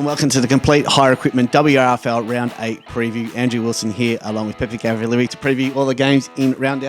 And welcome to the Complete Hire Equipment WRFL Round 8 preview. Andrew Wilson here along with Pepe Gavrilleri to preview all the games in Round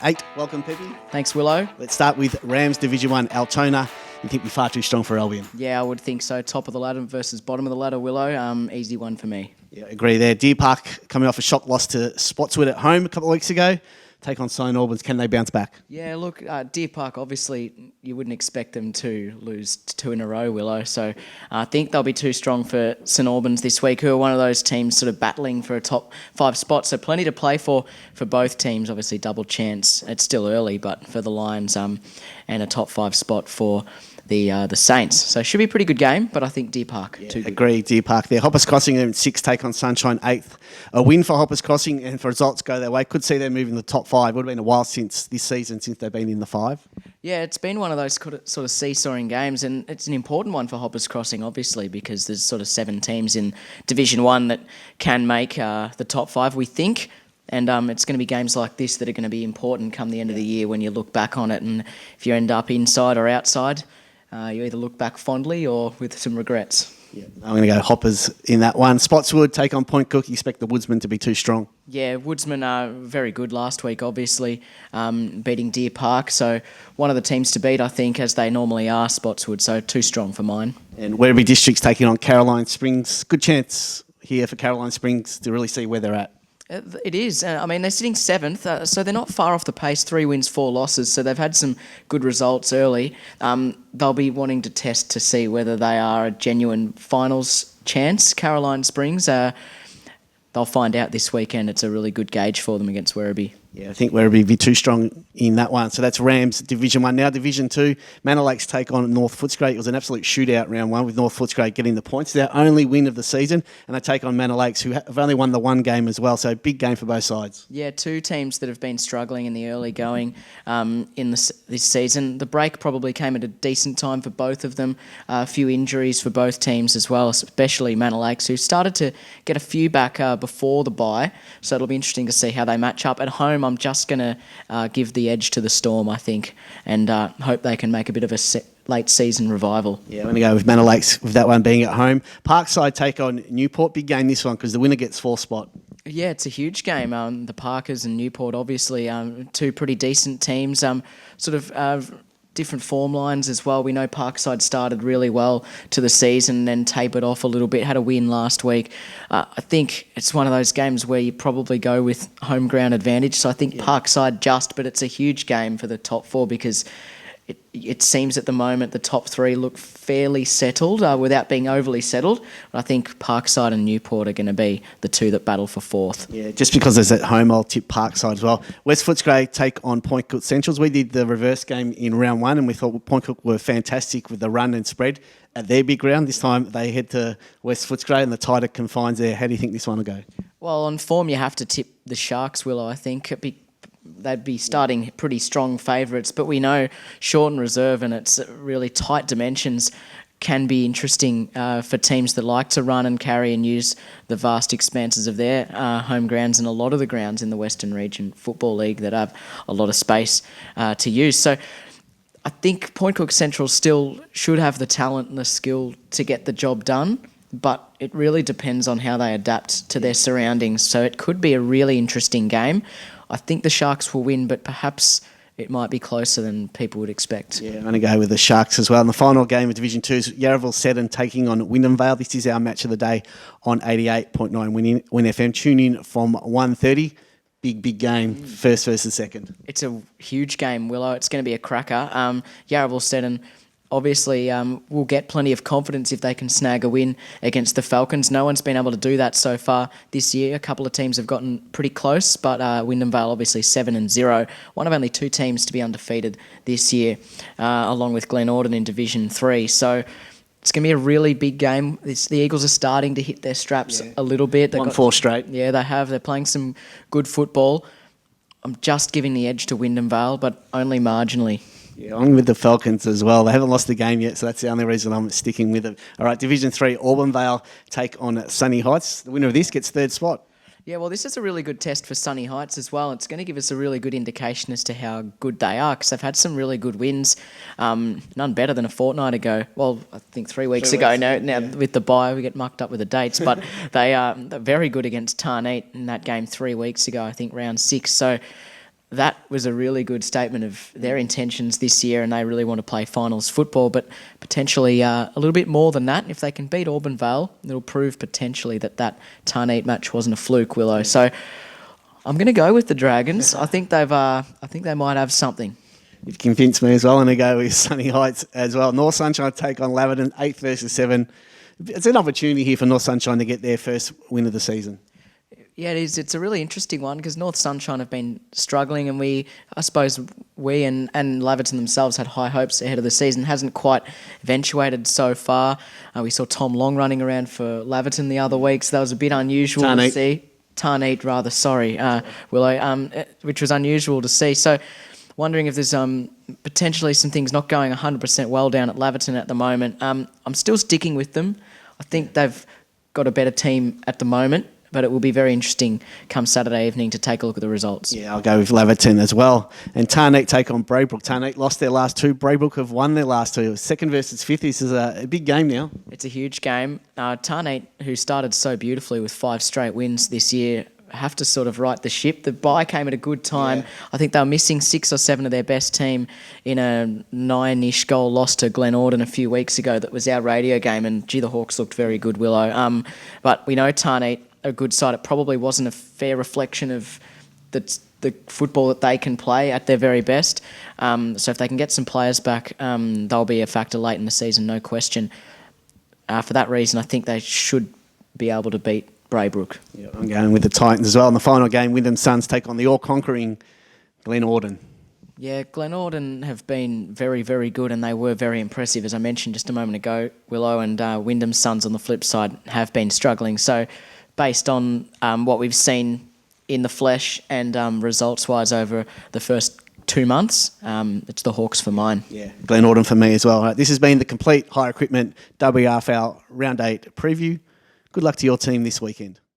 8. Welcome, Pepe. Thanks, Willow. Let's start with Rams Division 1, Altona. You think we're far too strong for Albion? Yeah, I would think so. Top of the ladder versus bottom of the ladder, Willow. Easy one for me. Yeah, agree there. Deer Park coming off a shock loss to Spotswood at home a couple of weeks ago. Take on Sonny Albans. Can they bounce back? Yeah, look, Deer Park, obviously, you wouldn't expect them to lose two in a row, Willow. So I think they'll be too strong for St Albans this week, who are one of those teams sort of battling for a top 5 spot. So plenty to play for both teams. Obviously, double chance. It's still early, but for the Lions and a top 5 spot for the Saints. So it should be a pretty good game, but I think Deer Park too good. Agree, Deer Park there. Hoppers Crossing in 6th, take on Sunshine 8th. A win for Hoppers Crossing, and if results go their way, could see them moving the top 5. Would have been a while since this season, since they've been in the 5. Yeah, it's been one of those sort of seesawing games, and it's an important one for Hoppers Crossing, obviously, because there's sort of 7 teams in Division 1 that can make the top 5, we think. And it's going to be games like this that are going to be important come the end of the year when you look back on it. And if you end up inside or outside, you either look back fondly or with some regrets. Yeah, I'm going to go Hoppers in that one. Spotswood take on Pointrook. You expect the Woodsman to be too strong? Yeah, Woodsman are very good last week, obviously, beating Deer Park. So one of the teams to beat, I think, as they normally are, Spotswood. So too strong for mine. And Werribee District's taking on Caroline Springs. Good chance here for Caroline Springs to really see where they're at. It is. I mean, they're sitting 7th, so they're not far off the pace. 3 wins, 4 losses, so they've had some good results early. They'll be wanting to test to see whether they are a genuine finals chance. Caroline Springs, they'll find out this weekend. It's a really good gauge for them against Werribee. Yeah, I think Werribee will be too strong in that one. So that's Rams Division 1. Now Division 2, Manor Lakes take on North Footscray. It was an absolute shootout round 1 with North Footscray getting the points. Their only win of the season. And they take on Manor Lakes, who have only won the one game as well. So big game for both sides. Yeah, 2 teams that have been struggling in the early going in this season. The break probably came at a decent time for both of them. A few injuries for both teams as well, especially Manor Lakes, who started to get a few back before the bye. So it'll be interesting to see how they match up. At home, I'm just going to give the edge to the Storm, I think, and hope they can make a bit of a late season revival. Yeah, I'm going to go with Manor Lakes with that one being at home. Parkside take on Newport. Big game this one because the winner gets 4th spot. Yeah, it's a huge game. The Parkers and Newport, obviously, 2 pretty decent teams. Different form lines as well. We know Parkside started really well to the season and then tapered off a little bit, had a win last week. I think it's one of those games where you probably go with home ground advantage. So I think Parkside but it's a huge game for the top 4 because it seems at the moment the top 3 look fairly settled without being overly settled. I think Parkside and Newport are going to be the 2 that battle for 4th. Yeah, just because there's at home, I'll tip Parkside as well. West Footscray take on Pointrook Centrals. We did the reverse game in round 1 and we thought Pointrook were fantastic with the run and spread at their big round. This time they head to West Footscray and the tighter confines there. How do you think this one will go? Well, on form you have to tip the Sharks, Willow, I think. They'd be starting pretty strong favourites, but we know short and reserve and it's really tight dimensions can be interesting for teams that like to run and carry and use the vast expanses of their home grounds and a lot of the grounds in the Western Region Football League that have a lot of space to use. So I think Pointrook Central still should have the talent and the skill to get the job done, but it really depends on how they adapt to their surroundings. So it could be a really interesting game. I think the Sharks will win, but perhaps it might be closer than people would expect. Yeah, I'm going to go with the Sharks as well. And the final game of Division 2 is Yarraville Seddon taking on Windham Vaile. This is our match of the day on 88.9 Win FM. Tune in from 1:30. Big game, first versus second. It's a huge game, Willow. It's going to be a cracker. Yarraville Seddon obviously will get plenty of confidence if they can snag a win against the Falcons. No one's been able to do that so far this year. A couple of teams have gotten pretty close, but Windham Vaile obviously 7-0. One of only 2 teams to be undefeated this year, along with Glen Orden in Division 3. So it's going to be a really big game. The Eagles are starting to hit their straps a little bit. They've won 4 straight. Yeah, they have. They're playing some good football. I'm just giving the edge to Windham Vaile, but only marginally. Yeah, I'm with the Falcons as well. They haven't lost the game yet, so that's the only reason I'm sticking with it. All right, Division 3, Auburn Vale take on Sunny Heights. The winner of this gets 3rd spot. Yeah, well, this is a really good test for Sunny Heights as well. It's going to give us a really good indication as to how good they are because they've had some really good wins. None better than a fortnight ago. Well, I think 3 weeks ago. Now with the bye, we get mucked up with the dates. But they're very good against Tarneet in that game 3 weeks ago, I think round 6. So that was a really good statement of their intentions this year, and they really want to play finals football, but potentially a little bit more than that. If they can beat Vale, it'll prove potentially that Tarneet match wasn't a fluke, Willow. So I'm going to go with the Dragons. I think they might have something. You've convinced me as well. I'm going to go with Sunny Heights as well. North Sunshine take on Laverton, 8th versus 7. It's an opportunity here for North Sunshine to get their first win of the season. Yeah, it is. It's a really interesting one because North Sunshine have been struggling, and I suppose we and Laverton themselves had high hopes ahead of the season. Hasn't quite eventuated so far. We saw Tom Long running around for Laverton the other week, so that was a bit unusual to see. Tarneet, rather, sorry, Willow, which was unusual to see. So wondering if there's potentially some things not going 100% well down at Laverton at the moment. I'm still sticking with them. I think they've got a better team at the moment, but it will be very interesting come Saturday evening to take a look at the results. Yeah, I'll go with Laverton as well. And Tarneet take on Braybrook. Tarneet lost their last 2. Braybrook have won their last 2. 2nd versus 5th. This is a big game now. It's a huge game. Tarneet, who started so beautifully with 5 straight wins this year, have to sort of right the ship. The bye came at a good time. Yeah. I think they were missing 6 or 7 of their best team in a 9-ish goal loss to Glenorden a few weeks ago. That was our radio game, and gee, the Hawks looked very good, Willow. But we know Tarneet, a good side. It probably wasn't a fair reflection of the football that they can play at their very best. So if they can get some players back, they'll be a factor late in the season, no question. For that reason, I think they should be able to beat Braybrook. Yeah, I'm going with the Titans as well. In the final game, Windham Suns take on the all-conquering Glenorden. Yeah, Glenorden have been very, very good, and they were very impressive, as I mentioned just a moment ago, Willow, and Windham Suns on the flip side have been struggling. So based on what we've seen in the flesh and results-wise over the first 2 months, it's the Hawks for mine. Yeah, Glenorden for me as well. This has been the complete hire equipment WRFL Round 8 preview. Good luck to your team this weekend.